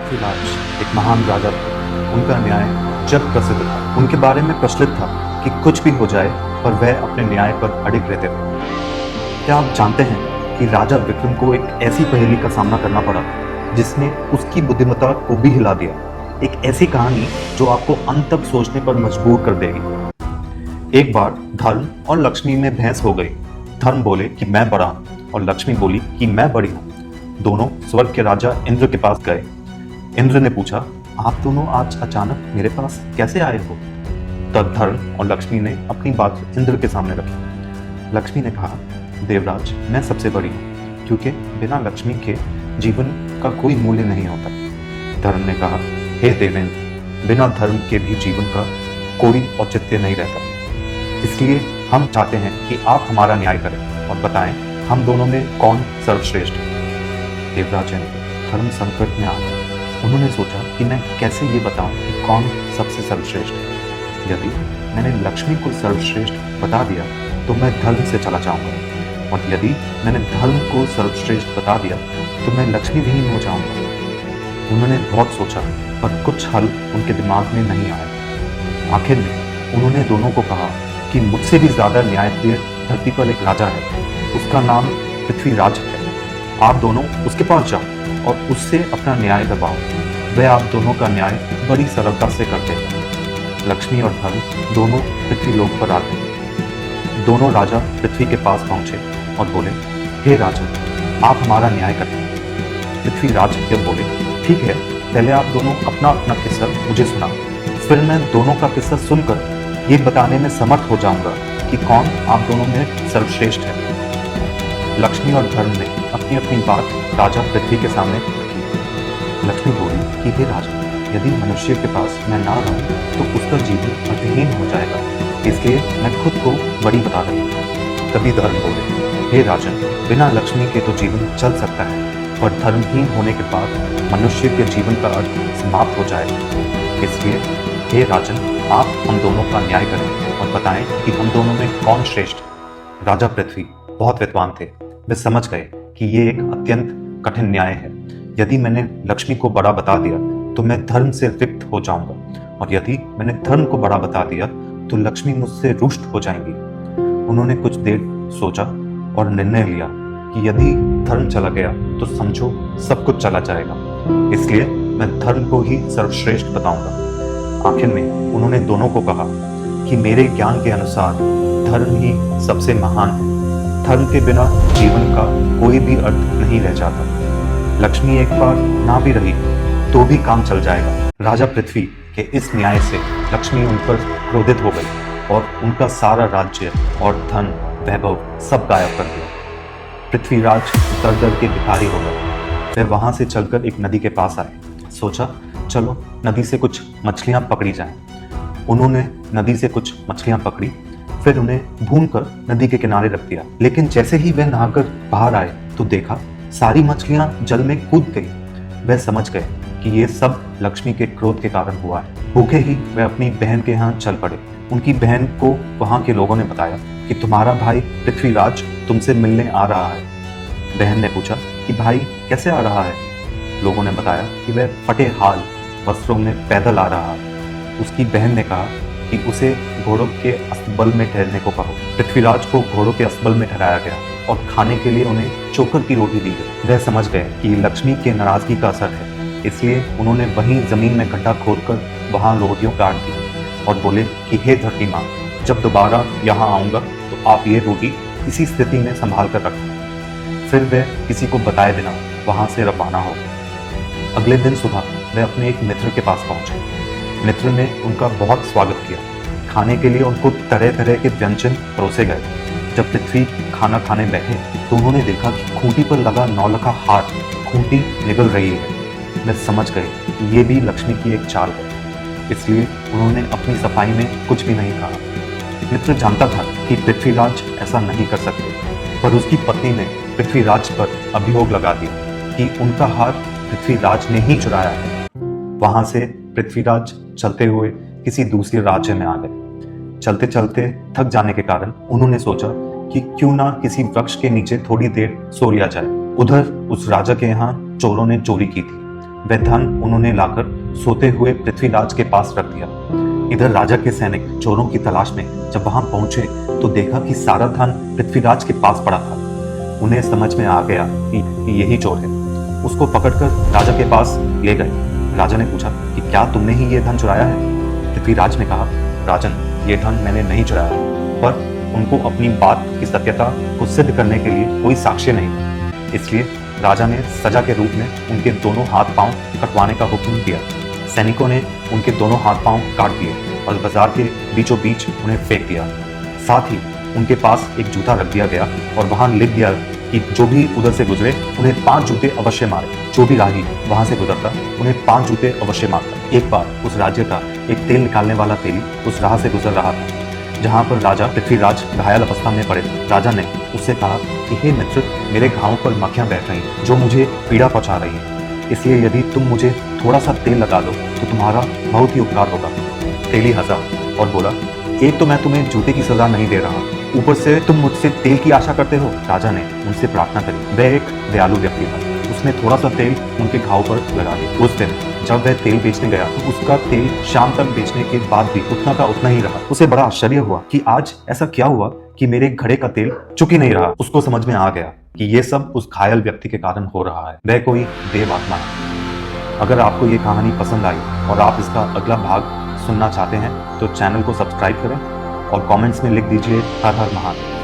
पृथ्वीराज एक महान राजा थे। उनका न्याय जग प्रसिद्ध था। उनके बारे में प्रचलित था कि कुछ भी हो जाए पर वह अपने न्याय पर अडिग रहते थे। क्या आप जानते हैं कि राजा विक्रम को एक ऐसी पहेली का सामना करना पड़ा जिसने उसकी बुद्धिमत्ता को भी हिला दिया। एक ऐसी कहानी जो आपको अंत तक सोचने पर मजबूर कर देगी। एक बार धर्म और लक्ष्मी में बहस हो गई। धर्म बोले कि मैं बड़ा हूं और लक्ष्मी बोली कि मैं बड़ी हूं। दोनों स्वर्ग के राजा इंद्र के पास गए। इंद्र ने पूछा, आप दोनों आज अचानक मेरे पास कैसे आए हो? तब धर्म और लक्ष्मी ने अपनी बात इंद्र के सामने रखी। लक्ष्मी ने कहा, देवराज, मैं सबसे बड़ी हूँ क्योंकि बिना लक्ष्मी के जीवन का कोई मूल्य नहीं होता। धर्म ने कहा, हे देवेंद्र, बिना धर्म के भी जीवन का कोई औचित्य नहीं रहता। इसलिए हम चाहते हैं कि आप हमारा न्याय करें और बताएं हम दोनों में कौन सर्वश्रेष्ठ है। देवराज इंद्र धर्म संकट में आ गए। उन्होंने सोचा कि मैं कैसे ये बताऊं कि कौन सबसे सर्वश्रेष्ठ है। यदि मैंने लक्ष्मी को सर्वश्रेष्ठ बता दिया तो मैं धर्म से चला जाऊंगा, और यदि मैंने धर्म को सर्वश्रेष्ठ बता दिया तो मैं लक्ष्मी विहीन हो जाऊंगा। उन्होंने बहुत सोचा पर कुछ हल उनके दिमाग में नहीं आया। आखिर में उन्होंने दोनों को कहा कि मुझसे भी ज्यादा न्यायप्रिय धरती पर एक राजा है। उसका नाम पृथ्वीराज है। आप दोनों उसके पास जाओ और उससे अपना न्याय दबाओ। वह आप दोनों का न्याय बड़ी सरलता से करते हैं। लक्ष्मी और धर्म दोनों पृथ्वीलोक पर आ गए। दोनों राजा पृथ्वी के पास पहुंचे और बोले, हे राजन, आप हमारा न्याय करें। पृथ्वीराज जब बोले, ठीक है, पहले आप दोनों अपना अपना किस्सा मुझे सुना, फिर मैं दोनों का किस्सा सुनकर ये बताने में समर्थ हो जाऊंगा कि कौन आप दोनों में सर्वश्रेष्ठ है। लक्ष्मी और धर्म ने अपनी अपनी बात राजा पृथ्वी के सामने रखी। लक्ष्मी बोली कि हे राजा, यदि मनुष्य के पास मैं ना रहूं तो उसका जीवन अर्थहीन हो जाएगा, इसलिए मैं खुद को बड़ी बता रही हूँ। तभी धर्म बोले, हे राजन, बिना लक्ष्मी के तो जीवन चल सकता है, पर धर्महीन होने के बाद मनुष्य के जीवन का अर्थ समाप्त हो जाएगा। इसलिए हे राजन, आप हम दोनों का न्याय करें और बताएं कि हम दोनों में कौन श्रेष्ठ है। राजा पृथ्वी बहुत विद्वान थे। वे समझ गए कि ये एक अत्यंत कठिन न्याय है। यदि मैंने लक्ष्मी को बड़ा बता दिया तो मैं धर्म से रिक्त हो जाऊंगा, और यदि मैंने धर्म को बड़ा बता दिया तो लक्ष्मी मुझसे रुष्ट हो जाएंगी। उन्होंने कुछ देर सोचा और निर्णय लिया कि यदि धर्म चला गया तो समझो सब कुछ चला जाएगा। इसलिए मैं धर्म को ही सर्वश्रेष्ठ बताऊंगा। आखिर में उन्होंने दोनों को कहा कि मेरे ज्ञान के अनुसार धर्म ही सबसे महान है। धर्म के बिना जीवन का कोई भी अर्थ नहीं रह जाता। लक्ष्मी एक बार ना भी रही तो भी काम चल जाएगा। राजा पृथ्वी के इस न्याय से लक्ष्मी उन पर क्रोधित हो गई और उनका सारा राज्य और धन वैभव सब गायब कर दिया। पृथ्वीराज दर दर के भिखारी हो गए। वे वहां से चलकर एक नदी के पास आए। सोचा, चलो नदी से कुछ मछलियां पकड़ी जाएं। उन्होंने नदी से कुछ मछलियां पकड़ी, फिर उन्हें भूनकर नदी के किनारे रख दिया। लेकिन जैसे ही वह नहाकर बाहर आए तो देखा सारी मछलियां जल में कूद गई। वह समझ गए कि ये सब लक्ष्मी के क्रोध के कारण हुआ है। भूखे ही वह अपनी बहन के यहाँ चल पड़े। उनकी बहन को वहां के लोगों ने बताया कि तुम्हारा भाई पृथ्वीराज तुमसे मिलने आ रहा है। बहन ने पूछा कि भाई कैसे आ रहा है? लोगों ने बताया कि वह फटे हाल वस्त्रों में पैदल आ रहा है। उसकी बहन ने कहा कि उसे घोड़ों के अस्तबल में ठहरने को कहो। पृथ्वीराज को घोड़ों के अस्तबल में ठहराया गया और खाने के लिए उन्हें चोकर की रोटी दी गई। वह समझ गए कि लक्ष्मी के नाराजगी का असर है, इसलिए उन्होंने वहीं जमीन में गड्ढा खोदकर वहां रोटियों काट दी और बोले कि हे धरती माँ, जब दोबारा यहाँ आऊंगा तो आप ये रोटी इसी स्थिति में संभाल कर रखना। फिर वह किसी को बताए बिना वहां से रवाना हो गए। अगले दिन सुबह वह अपने एक मित्र के पास पहुंचे। मित्र ने उनका बहुत स्वागत किया। खाने के लिए उनको तरह तरह के व्यंजन परोसे गए। जब पृथ्वी खाना खाने बैठे तो उन्होंने देखा कि खूंटी पर लगा नौलखा हार खूंटी निगल रही है। वे समझ गए कि ये भी लक्ष्मी की एक चाल है, इसलिए उन्होंने अपनी सफाई में कुछ भी नहीं कहा। मित्र जानता था कि पृथ्वीराज ऐसा नहीं कर सकते, पर उसकी पत्नी ने पृथ्वीराज पर अभियोग लगा दिया कि उनका हार पृथ्वीराज ने ही चुराया है। वहां से पृथ्वीराज चलते हुए किसी दूसरे राज्य में आ गए। चलते चलते थक जाने के कारण उन्होंने सोचा कि क्यों ना किसी वृक्ष के नीचे थोड़ी देर सो लिया जाए। उधर उस राजा के यहाँ चोरों ने चोरी की थी। वह धन उन्होंने लाकर सोते हुए पृथ्वीराज के पास रख दिया। इधर राजा के सैनिक चोरों की तलाश में जब वहां पहुंचे तो देखा कि सारा धन पृथ्वीराज के पास पड़ा था। उन्हें समझ में आ गया कि यही चोर है। उसको पकड़कर राजा के पास ले गए। राजा ने पूछा कि क्या तुमने ही ये धन चुराया है? पृथ्वीराज ने कहा, राजन, ये धन मैंने नहीं चुराया, पर उनको अपनी बात की सत्यता को सिद्ध करने के लिए कोई साक्ष्य नहीं, इसलिए राजा ने सजा के रूप में उनके दोनों हाथ पांव कटवाने का हुक्म दिया। सैनिकों ने उनके दोनों हाथ पांव काट दिए और बाजार के बीचों बीच उन्हें फेंक दिया। साथ ही उनके पास एक जूता रख दिया गया और वहां लिख दिया कि जो भी उधर से गुजरे उन्हें 5 जूते अवश्य मारे। जो भी राही वहां से गुजरता उन्हें 5 जूते अवश्य मारता। एक बार उस राज्य का एक तेल निकालने वाला तेली उस राह से गुजर रहा था जहां पर राजा पृथ्वीराज घायल अवस्था में पड़े थे। राजा ने उससे कहा कि हे मित्र, मेरे घावों पर मक्खियां बैठ रही हैं जो मुझे पीड़ा पहुंचा रही है, इसलिए यदि तुम मुझे थोड़ा सा तेल लगा दो तो तुम्हारा बहुत ही उपकार होगा। तेली हंसा और बोला, एक तो मैं तुम्हें जूते की सजा नहीं दे रहा, ऊपर से तुम मुझसे तेल की आशा करते हो। राजा ने उनसे प्रार्थना करी। वह एक दयालु व्यक्ति था। उसने थोड़ा सा तेल उनके घाव पर लगा दिया। उस दिन जब वह तेल बेचने गया तो उसका तेल शाम तक बेचने के बाद भी उतना का उतना ही रहा। उसे बड़ा आश्चर्य हुआ कि आज ऐसा क्या हुआ कि मेरे घड़े का तेल चुक ही नहीं रहा। उसको समझ में आ गया कि ये सब उस घायल व्यक्ति के कारण हो रहा है। वह कोई देव आत्मा है। अगर आपको ये कहानी पसंद आई और आप इसका अगला भाग सुनना चाहते हैं तो चैनल को सब्सक्राइब करें और कमेंट्स में लिख दीजिए हर हर महादेव।